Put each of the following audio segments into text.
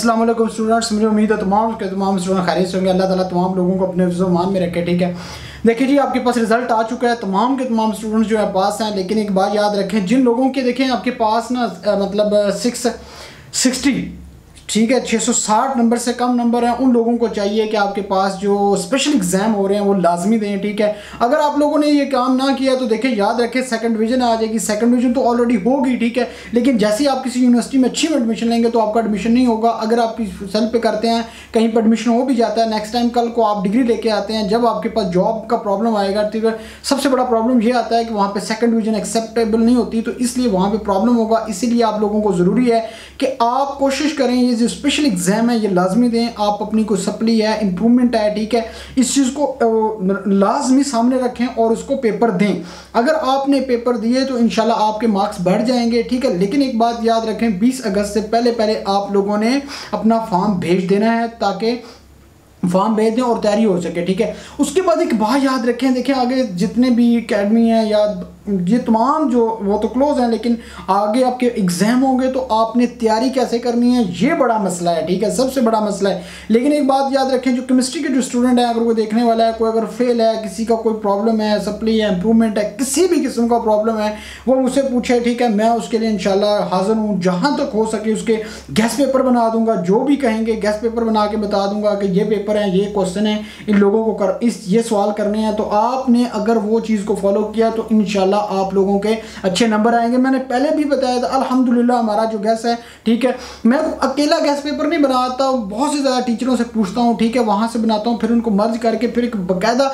अस्सलाम वालेकुम स्टूडेंट्स, मुझे उम्मीद है तमाम स्टूडेंट खैरियत से होंगे। अल्लाह ताला तमाम लोगों को अपने मान में रखे। ठीक है, देखिए जी, आपके पास रिजल्ट आ चुका है। तमाम के तमाम स्टूडेंट्स जो है पास हैं, लेकिन एक बात याद रखें, जिन लोगों के देखें आपके पास ना मतलब 660 ठीक है 660 नंबर से कम नंबर हैं, उन लोगों को चाहिए कि आपके पास जो स्पेशल एग्जाम हो रहे हैं वो लाजमी दें। ठीक है, अगर आप लोगों ने ये काम ना किया तो देखिए याद रखें सेकंड डिवीजन आ जाएगी। सेकंड डिवीजन तो ऑलरेडी होगी, ठीक है, लेकिन जैसे ही आप किसी यूनिवर्सिटी में अच्छी में एडमिशन लेंगे तो आपका एडमिशन नहीं होगा। अगर आप सेल्फ पे करते हैं, कहीं पर एडमिशन हो भी जाता है, नेक्स्ट टाइम कल को आप डिग्री लेके आते हैं, जब आपके पास जॉब का प्रॉब्लम आएगा, ठीक है, सबसे बड़ा प्रॉब्लम ये आता है कि वहाँ पे सेकंड डिवीजन एक्सेप्टेबल नहीं होती, तो इसलिए वहाँ पे प्रॉब्लम होगा। इसीलिए आप लोगों को ज़रूरी है कि आप कोशिश करें ये जो स्पेशल एग्जाम है ये लाजमी दें। आप अपनी कोई सप्ली है, इंप्रूवमेंट है, ठीक है, इस चीज़ को लाजमी सामने रखें और उसको पेपर दें। अगर आपने पेपर दिए तो इंशाल्लाह आपके मार्क्स बढ़ जाएंगे। ठीक है, लेकिन एक बात याद रखें, 20 अगस्त से पहले आप लोगों ने अपना फॉर्म भेज देना है ताकि फॉर्म भेज दें और तैयारी हो सके। ठीक है, उसके बाद एक बात याद रखें, देखिए आगे जितने भी एकेडमी हैं या ये तमाम जो वो तो क्लोज हैं, लेकिन आगे आपके एग्जाम होंगे तो आपने तैयारी कैसे करनी है ये बड़ा मसला है। ठीक है, सबसे बड़ा मसला है। लेकिन एक बात याद रखें, जो केमिस्ट्री के जो स्टूडेंट हैं, अगर कोई देखने वाला है, कोई अगर फेल है, किसी का कोई प्रॉब्लम है, सप्ली है, इंप्रूवमेंट है, किसी भी किस्म का प्रॉब्लम है, वो मुझसे पूछे। ठीक है, मैं उसके लिए इंशाल्लाह हाजिर हूँ, जहाँ तक हो सके उसके गेस्ट पेपर बना दूंगा। जो भी कहेंगे गेस्ट पेपर बना के बता दूंगा कि ये पेपर है, ये क्वेश्चन है, इन लोगों को ये सवाल करने हैं। तो आपने अगर वो चीज़ को फॉलो किया तो इंशाल्लाह आप लोगों के अच्छे नंबर आएंगे। मैंने पहले भी बताया था, अल्हम्दुलिल्लाह हमारा जो गैस है, ठीक है, मैं अकेला गैस पेपर नहीं बनाता, बहुत से ज़्यादा टीचरों से पूछता हूँ, ठीक है, वहाँ से बनाता हूँ, फिर उनको मर्ज करके फिर एक बाकायदा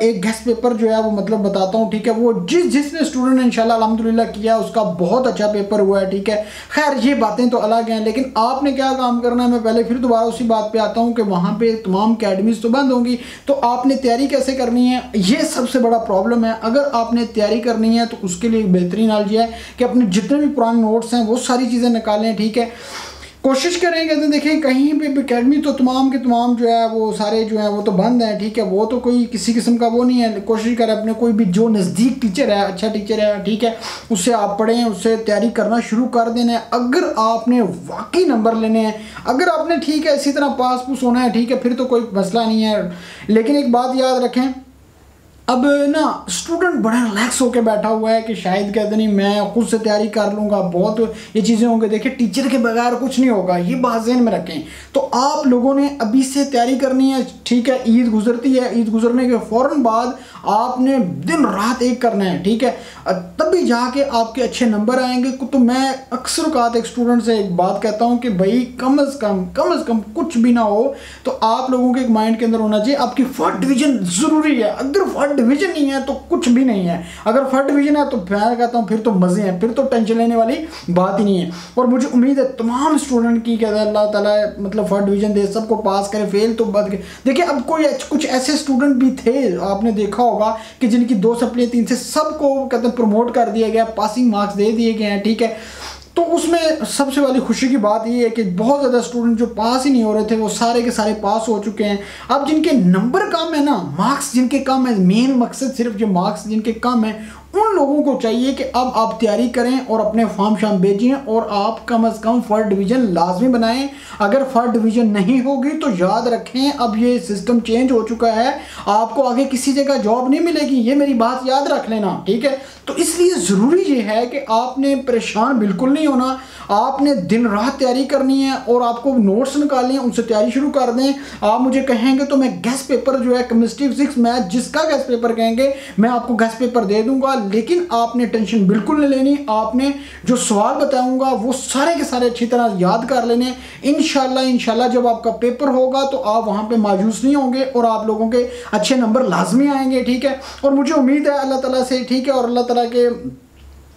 एक गैस पेपर जो है वो मतलब बताता हूँ। ठीक है, वो जिसने स्टूडेंट ने इंशाल्लाह अल्हम्दुलिल्लाह किया उसका बहुत अच्छा पेपर हुआ है। ठीक है, खैर ये बातें तो अलग हैं, लेकिन आपने क्या काम करना है, मैं पहले फिर दोबारा उसी बात पर आता हूँ कि वहाँ पर तमाम अकेडमीज तो बंद होंगी, तो आपने तैयारी कैसे करनी है, ये सबसे बड़ा प्रॉब्लम है। अगर आपने तैयारी करनी है तो उसके लिए एक बेहतरीन हाल ये है कि अपने जितने भी पुराने नोट्स हैं वो सारी चीज़ें निकालें। ठीक है, कोशिश करेंगे तो देखें कहीं पे एकेडमी तो तमाम के तमाम जो है वो सारे जो हैं वो तो बंद हैं। ठीक है, वो तो कोई किसी किस्म का वो नहीं है। कोशिश करें अपने कोई भी जो नज़दीक टीचर है, अच्छा टीचर है, ठीक है, उससे आप पढ़ें, उससे तैयारी करना शुरू कर देना है। अगर आपने वाकई नंबर लेने हैं, अगर आपने ठीक है इसी तरह पास पूस होना है, ठीक है, फिर तो कोई मसला नहीं है। लेकिन एक बात याद रखें, अब ना स्टूडेंट बड़ा रिलैक्स होकर बैठा हुआ है कि शायद कहते नहीं मैं खुद से तैयारी कर लूँगा, बहुत ये चीज़ें होंगी। देखिए टीचर के बगैर कुछ नहीं होगा, ये बात ज़हन में रखें। तो आप लोगों ने अभी से तैयारी करनी है। ठीक है, ईद गुजरती है, ईद गुजरने के फ़ौरन बाद आपने दिन रात एक करना है। ठीक है, तभी जाके आपके अच्छे नंबर आएंगे। तो मैं अक्सर औक़ात एक स्टूडेंट से एक बात कहता हूँ कि भाई कम अज़ कम कुछ भी ना हो तो आप लोगों के एक माइंड के अंदर होना चाहिए आपकी फर्स्ट डिवीज़न ज़रूरी है। अगर फर्स्ट डिवीजन नहीं है तो कुछ भी नहीं है। अगर फर्स्ट डिवीजन है तो मैं कहता हूँ फिर तो मज़े हैं, फिर तो टेंशन लेने वाली बात ही नहीं है। और मुझे उम्मीद है तमाम स्टूडेंट की कहता है अल्लाह ताला मतलब फर्स्ट डिवीजन दे, सबको पास करे, फेल तो बद। देखिए अब कुछ ऐसे स्टूडेंट भी थे, आपने देखा होगा कि जिनकी 2 सप्ली 3 से सबको कहते हैं प्रमोट कर दिया गया, पासिंग मार्क्स दे दिए गए हैं। ठीक है, तो उसमें सबसे वाली खुशी की बात ये है कि बहुत ज़्यादा स्टूडेंट जो पास ही नहीं हो रहे थे वो सारे के सारे पास हो चुके हैं। अब जिनके नंबर कम है ना, मार्क्स जिनके कम है, मेन मकसद सिर्फ जो मार्क्स जिनके कम है उन लोगों को चाहिए कि अब आप तैयारी करें और अपने फॉर्म शाम भेजें और आप कम अज़ कम फर्स्ट डिवीज़न लाजमी बनाएं। अगर फर्स्ट डिवीज़न नहीं होगी तो याद रखें अब ये सिस्टम चेंज हो चुका है, आपको आगे किसी जगह जॉब नहीं मिलेगी, ये मेरी बात याद रख लेना। ठीक है, तो इसलिए ज़रूरी ये है कि आपने परेशान बिल्कुल नहीं होना, आपने दिन रात तैयारी करनी है और आपको नोट्स निकालने हैं, उनसे तैयारी शुरू कर दें। आप मुझे कहेंगे तो मैं गेस्ट पेपर जो है केमिस्ट्री फिजिक्स मैथ जिसका गेस्ट पेपर कहेंगे मैं आपको गेस्ट पेपर दे दूंगा, लेकिन आपने टेंशन बिल्कुल नहीं लेनी। आपने जो सवाल बताऊंगा वो सारे के सारे अच्छी तरह याद कर लेने। इंशाल्लाह जब आपका पेपर होगा तो आप वहाँ पे मायूस नहीं होंगे और आप लोगों के अच्छे नंबर लाजमी आएंगे। ठीक है, और मुझे उम्मीद है अल्लाह ताला से, ठीक है, और अल्लाह ताला के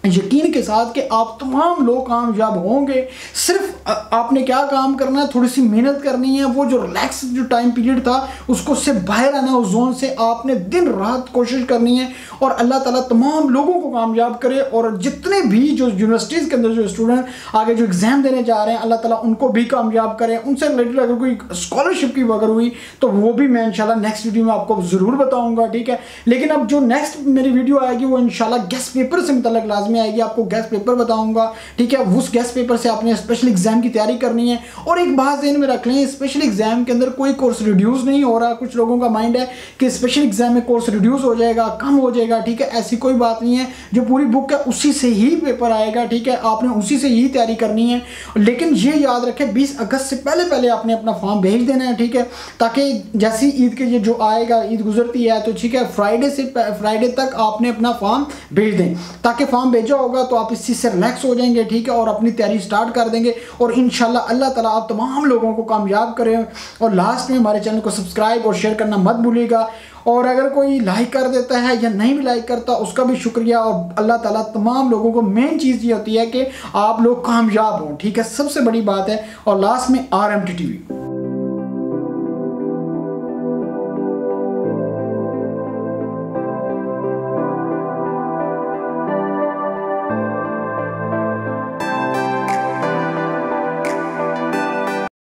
यकीन के साथ कि आप तमाम लोग कामयाब होंगे। सिर्फ आपने क्या काम करना है, थोड़ी सी मेहनत करनी है। वो जो रिलैक्स जो टाइम पीरियड था उसको से बाहर आना, उस जोन से आपने दिन रात कोशिश करनी है और अल्लाह ताला तमाम लोगों को कामयाब करे। और जितने भी जो यूनिवर्सिटीज़ के अंदर जो स्टूडेंट आगे जो एग्ज़ाम देने जा रहे हैं अल्लाह ताला उनको भी कामयाब करें। उनसे रिलेटेड अगर कोई स्कॉलरशिप की अगर हुई तो वो भी मैं इंशाल्लाह नेक्स्ट वीडियो में आपको ज़रूर बताऊँगा। ठीक है, लेकिन अब जो नेक्स्ट मेरी वीडियो आएगी वो इंशाल्लाह गेस्ट पेपर से मुतल्लिक़ लाजमी में आएगी, आपको गेस्ट पेपर बताऊंगा, ठीक है। उस गेस्ट पेपर से आपने स्पेशल एग्जाम की तैयारी करनी है। और एक बात ध्यान में रख लें, स्पेशल एग्जाम के अंदर कोई कोर्स रिड्यूस नहीं हो रहा। कुछ लोगों का माइंड है कि स्पेशल एग्जाम में कोर्स रिड्यूस हो जाएगा, कम हो जाएगा, ठीक है। ऐसी कोई बात नहीं है, जो पूरी बुक है उसी से ही पेपर आएगा, ठीक है। आपने उसी से ही तैयारी करनी है। लेकिन ये याद रखें 20 अगस्त से पहले आपने अपना फॉर्म भेज देना है, ठीक है, ताकि जैसी ईद के ये जो आएगा, ईद गुजरती है तो ठीक है, फ्राइडे तक आपने अपना फॉर्म भेज दें, ताकि फॉर्म भेजा होगा तो आप इस चीज़ से रिलैक्स हो जाएंगे, ठीक है, और अपनी तैयारी स्टार्ट कर देंगे। और इंशाल्लाह अल्लाह ताला आप तमाम लोगों को कामयाब करें। और लास्ट में हमारे चैनल को सब्सक्राइब और शेयर करना मत भूलिएगा। और अगर कोई लाइक कर देता है या नहीं भी लाइक करता, उसका भी शुक्रिया। और अल्लाह ताला तमाम लोगों को, मेन चीज़ ये होती है कि आप लोग कामयाब हों, ठीक है, सबसे बड़ी बात है। और लास्ट में RMT TV।